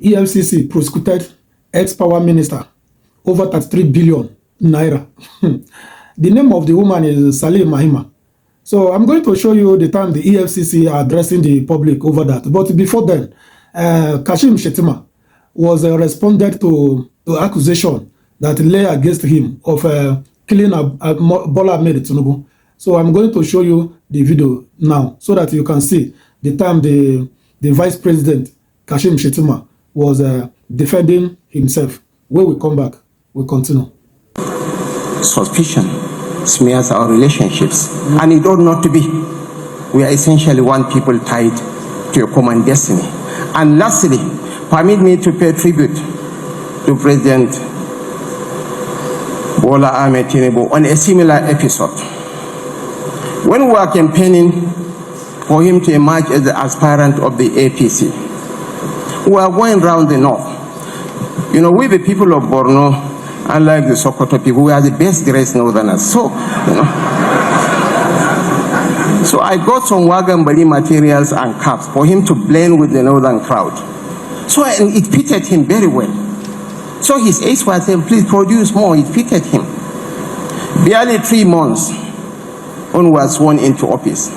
EFCC prosecuted ex-power minister over 33 billion naira. The name of the woman is Saleh Mahima. So I'm going to show you the time the EFCC are addressing the public over that. But before then, Kashim Shettima was responded to accusation that lay against him of killing Bola Ahmed Tinubu. So I'm going to show you the video now so that you can see the time the Vice President Kashim Shettima was defending himself. When we come back, we'll continue. Suspicion smears our relationships, and it ought not to be. We are essentially one people tied to a common destiny. And lastly, permit me to pay tribute to President Bola Ahmed Tinubu on a similar episode. When we were campaigning for him to emerge as the aspirant of the APC, we were going round the north. You know, we the people of Borno, unlike the Sokoto people, we are the best dressed northerners. So, you know, so I got some Wagambali materials and caps for him to blend with the northern crowd. So it fitted him very well. So his aides were saying, please produce more. It fitted him. Barely 3 months when we were sworn into office,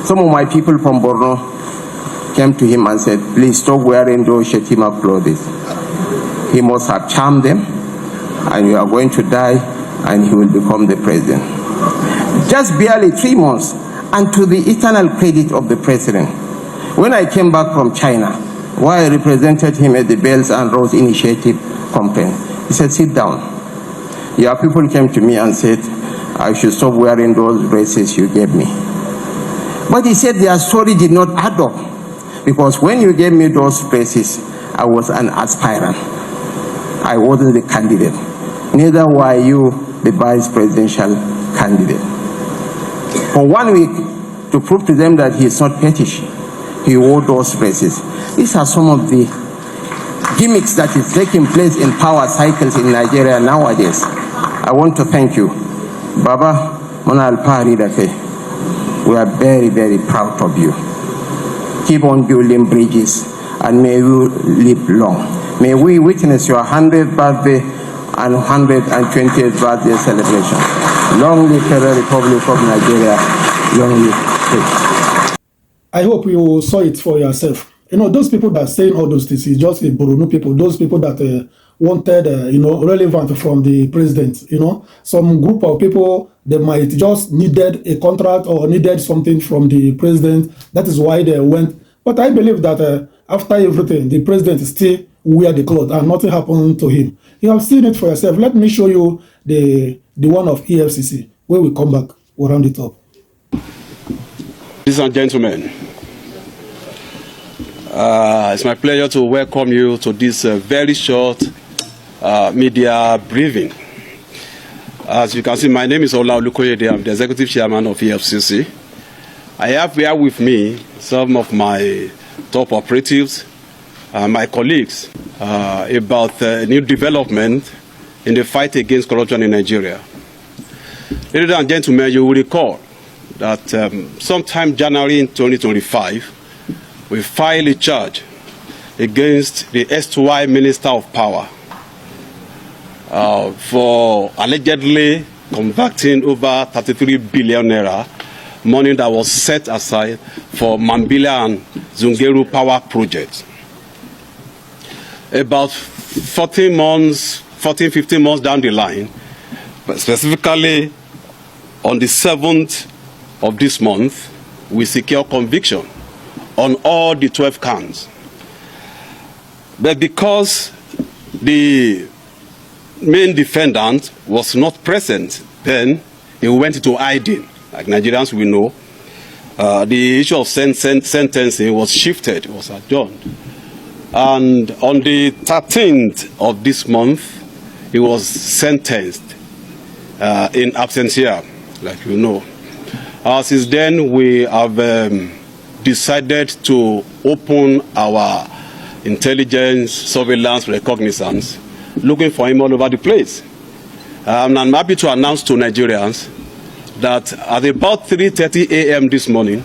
some of my people from Borno came to him and said, please stop wearing those Shettima clothes. He must have charmed them, and you are going to die, and he will become the president. Just barely 3 months, and to the eternal credit of the president. When I came back from China, where I represented him at the Bells and Roads Initiative campaign, he said, sit down. Your people came to me and said, I should stop wearing those dresses you gave me. But he said their story did not add up, because when you gave me those dresses, I was an aspirant. I wasn't the candidate. Neither were you the vice presidential candidate. For 1 week, to prove to them that he is not pettish, he wore those dresses. These are some of the gimmicks that is taking place in power cycles in Nigeria nowadays. I want to thank you. Baba, Mona Alpari Dake, we are very, very proud of you. Keep on building bridges, and may you live long. May we witness your 100th birthday and 120th birthday celebration. Long live the Republic of Nigeria. Long live. I hope you saw it for yourself. You know, those people that are saying all those things is just the Borno people, those people that wanted, you know, relevant from the president, you know. Some group of people, they might just needed a contract or needed something from the president. That is why they went. But I believe that after everything, the president still wear the clothes and nothing happened to him. You have seen it for yourself. Let me show you the one of EFCC. When we come back, we'll round it up. Ladies and gentlemen, it's my pleasure to welcome you to this very short media briefing. As you can see, my name is Ola Olukoyede. I'm the Executive Chairman of EFCC. I have here with me some of my top operatives, my colleagues, about new development in the fight against corruption in Nigeria. Ladies and gentlemen, you will recall that sometime January in 2025, we filed a charge against the SY Minister of Power for allegedly converting over 33 billion naira, money that was set aside for Mambila and Zungeru power projects. About 15 months down the line, but specifically on the 7th of this month, we secure conviction on all the 12 counts. But because the main defendant was not present, then he went into hiding. Like Nigerians we know, the issue of sentencing was shifted, it was adjourned. And on the 13th of this month, he was sentenced in absentia, like you know. Since then, we have decided to open our intelligence, surveillance, reconnaissance, looking for him all over the place. And I'm happy to announce to Nigerians that at about 3:30 a.m. this morning,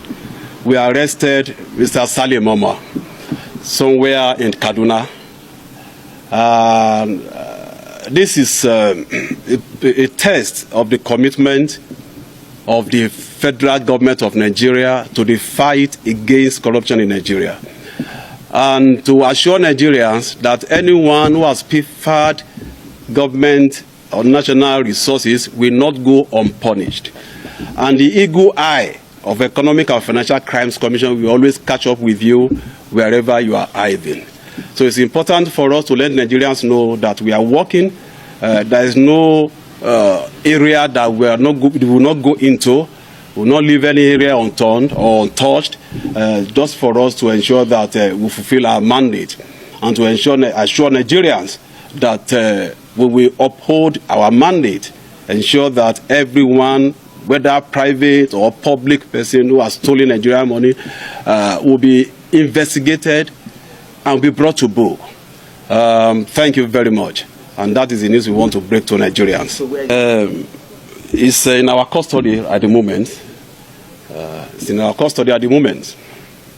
we arrested Mr. Saleh Moma. somewhere in Kaduna. This is a test of the commitment of the federal government of Nigeria to the fight against corruption in Nigeria, and to assure Nigerians that anyone who has pilfered government or national resources will not go unpunished. And the eagle eye of Economic and Financial Crimes Commission will always catch up with you wherever you are hiding. So it's important for us to let Nigerians know that we are working. There is no area that we will not go into. We will not leave any area unturned or untouched, just for us to ensure that we fulfill our mandate and to assure Nigerians that we will uphold our mandate, ensure that everyone, whether private or public person who has stolen Nigerian money, will be investigated and be brought to book. Thank you very much. And that is the news we want to break to Nigerians. It's in our custody at the moment. It's in our custody at the moment.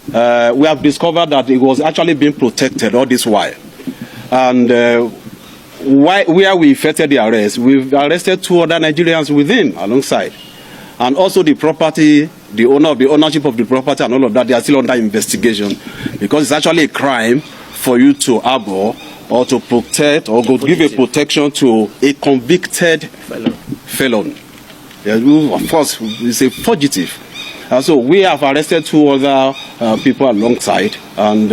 We have discovered that it was actually being protected all this while. And where we effected the arrest, we've arrested 2 other Nigerians with him alongside. And also the property, the ownership of the property and all of that, they are still under investigation, because it's actually a crime for you to harbor or to protect or go give a protection to a convicted felon. Of course, it's a fugitive. So we have arrested 2 other people alongside, and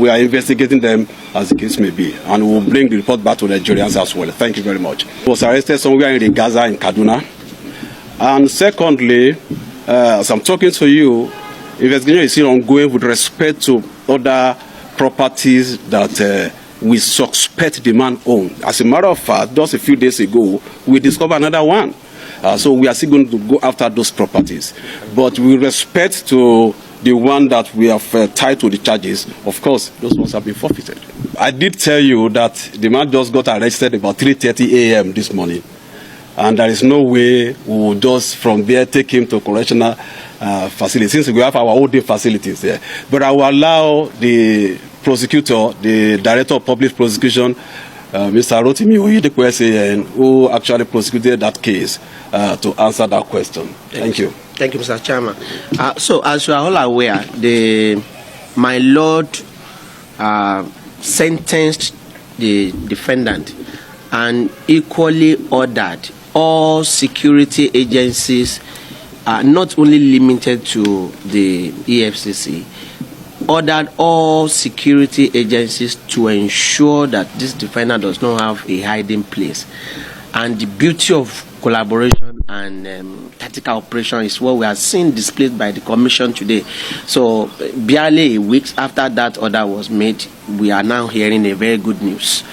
we are investigating them as the case may be, and we will bring the report back to Nigerians as well. Thank you very much. He was arrested somewhere in Gaza in Kaduna. And secondly, as I'm talking to you, investigation is still ongoing with respect to other properties that we suspect the man owned. As a matter of fact, just a few days ago, we discovered another one. So we are still going to go after those properties. But with respect to the one that we have tied to the charges, of course, those ones have been forfeited. I did tell you that the man just got arrested about 3:30 a.m. this morning. And there is no way we will just from there take him to correctional facilities, since we have our own day facilities there. But I will allow the prosecutor, the director of public prosecution, Mr. Rotimi Oyedepo, who actually prosecuted that case, to answer that question. Thank you. Thank you, Mr. Chairman. So, as you are all aware, my lord sentenced the defendant and equally ordered all security agencies, not only limited to the EFCC, ordered all security agencies to ensure that this defendant does not have a hiding place. And the beauty of collaboration and tactical operation is what we are seeing displayed by the commission today. So barely a week after that order was made, we are now hearing a very good news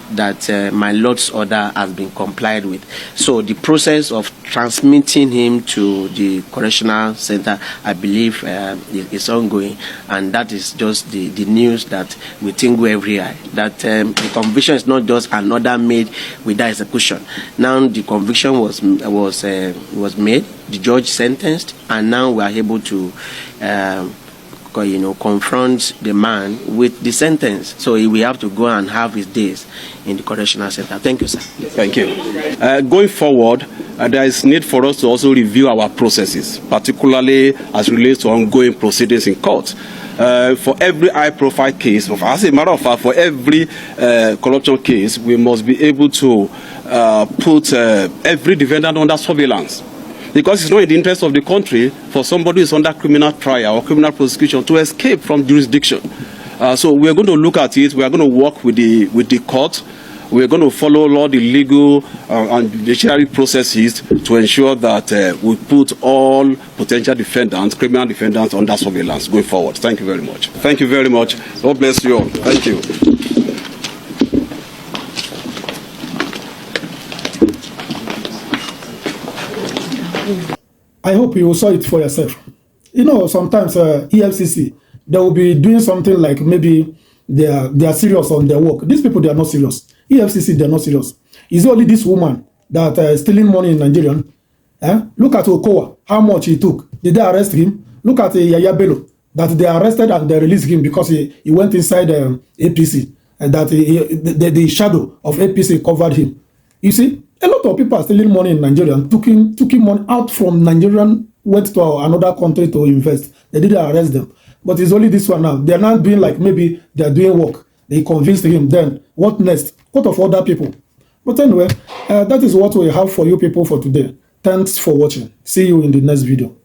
that my lord's order has been complied with. So the process of transmitting him to the correctional center, I believe, is ongoing, and that is just the news that we tingle every eye. That the conviction is not just an order made without execution. Now the conviction was made, the judge sentenced, and now we are able to confront the man with the sentence. So he will have to go and have his days in the correctional center. Thank you, sir. Thank you. Going forward, there is need for us to also review our processes, particularly as relates to ongoing proceedings in court. For every high-profile case, as a matter of fact, for every corruption case, we must be able to put every defendant under surveillance. Because it's not in the interest of the country for somebody who is under criminal trial or criminal prosecution to escape from jurisdiction. So we are going to look at it. We are going to work with the court. We are going to follow all the legal and judiciary processes to ensure that we put all potential defendants, criminal defendants, under surveillance going forward. Thank you very much. Thank you very much. God bless you all. Thank you. I hope you saw it for yourself. You know, sometimes EFCC, they will be doing something like maybe they are serious on their work. These people, they are not serious. EFCC, they are not serious. It's only this woman that is stealing money in Nigeria. Look at Okowa, how much he took. Did they arrest him? Look at Yaya Bello. that they arrested and they released him because he went inside APC, and that the shadow of APC covered him. You see, a lot of people are stealing money in Nigeria and took him money out from Nigerian, went to another country to invest. They didn't arrest them. But it's only this one now. They're not doing like maybe they're doing work. They convinced him. Then what next? What of other people? But anyway, that is what we have for you people for today. Thanks for watching. See you in the next video.